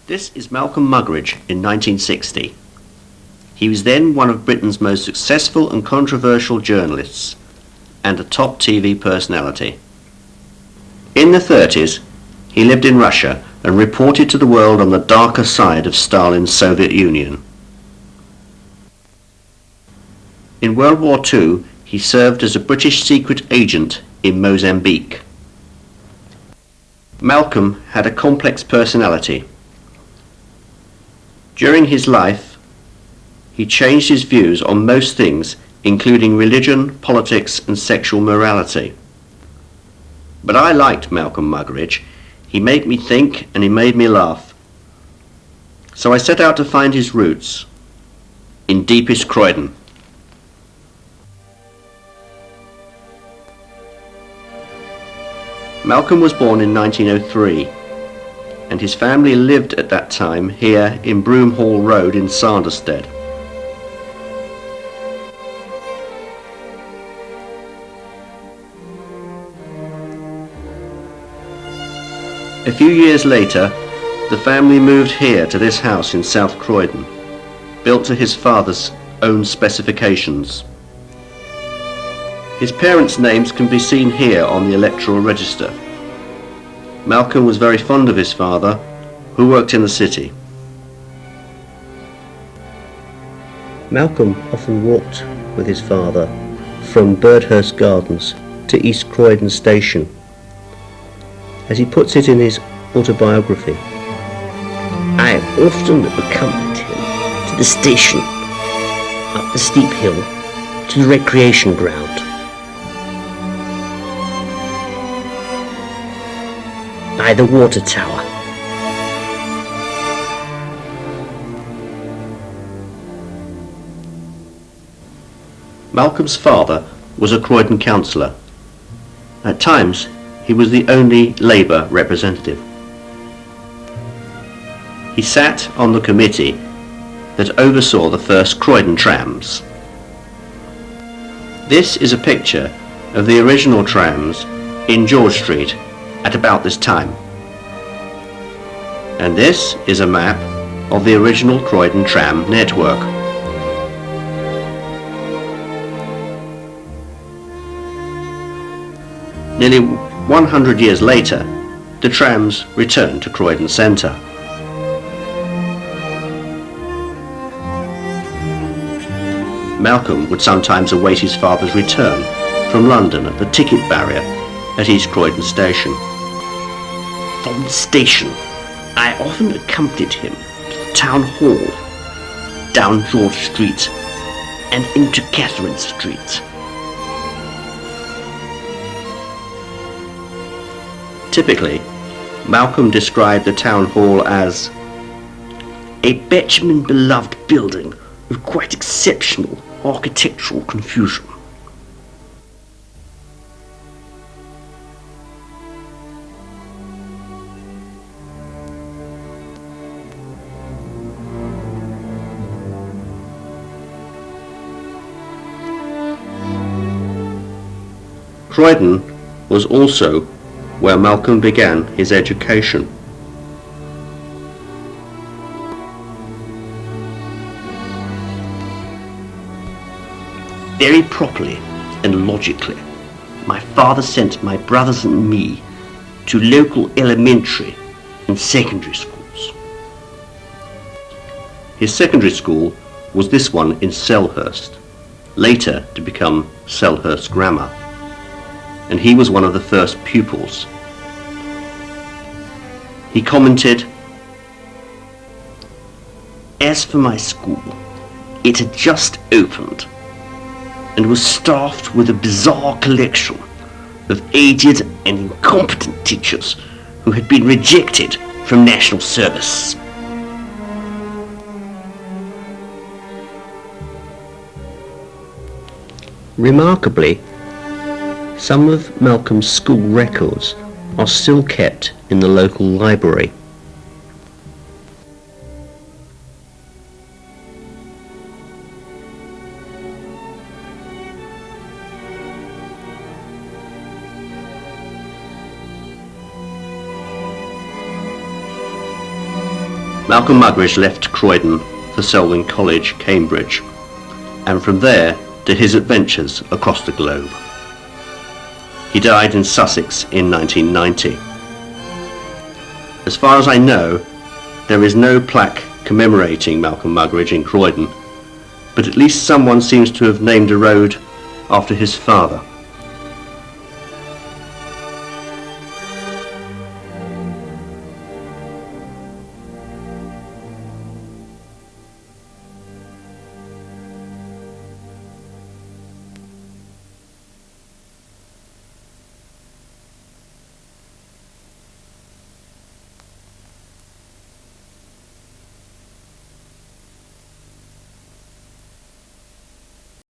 This is Malcom Muggeridge in 1960. He was then one of Britain's most successful and controversial journalists and a top TV personality. In the 30s, he lived in Russia and reported to the world on the darker side of Stalin's Soviet Union. In World War II, he served as a British secret agent in Mozambique. Malcom had a complex personality. During his life, he changed his views on most things, including religion, politics, and sexual morality. But I liked Malcom Muggeridge. He made me think and he made me laugh. So I set out to find his roots in deepest Croydon. Malcom was born in 1903, and his family lived at that time here in Broom Hall Road in Sanderstead. A few years later, the family moved here to this house in South Croydon, built to his father's own specifications. His parents' names can be seen here on the electoral register. Malcom was very fond of his father, who worked in the city. Malcom often walked with his father from Birdhurst Gardens to East Croydon Station. As he puts it in his autobiography, I often accompanied him to the station, up the steep hill, to the recreation ground. By the water tower. Malcom's father was a Croydon councillor. At times, he was the only Labour representative. He sat on the committee that oversaw the first Croydon trams. This is a picture of the original trams in George Street at about this time. And this is a map of the original Croydon tram network. Nearly 100 years later, the trams returned to Croydon Centre. Malcom would sometimes await his father's return from London at the ticket barrier at East Croydon Station. From the station, I often accompanied him to the town hall, down George Street and into Catherine Street. Typically, Malcom described the town hall as a Betjeman beloved building with quite exceptional architectural confusion. Croydon was also where Malcom began his education. Very properly and logically, my father sent my brothers and me to local elementary and secondary schools. His secondary school was this one in Selhurst, later to become Selhurst Grammar, and he was one of the first pupils. He commented, "As for my school, it had just opened and was staffed with a bizarre collection of aged and incompetent teachers who had been rejected from national service." Remarkably, some of Malcom's school records are still kept in the local library. Malcom Muggeridge left Croydon for Selwyn College, Cambridge, and from there to his adventures across the globe. He died in Sussex in 1990. As far as I know, there is no plaque commemorating Malcom Muggeridge in Croydon, but at least someone seems to have named a road after his father.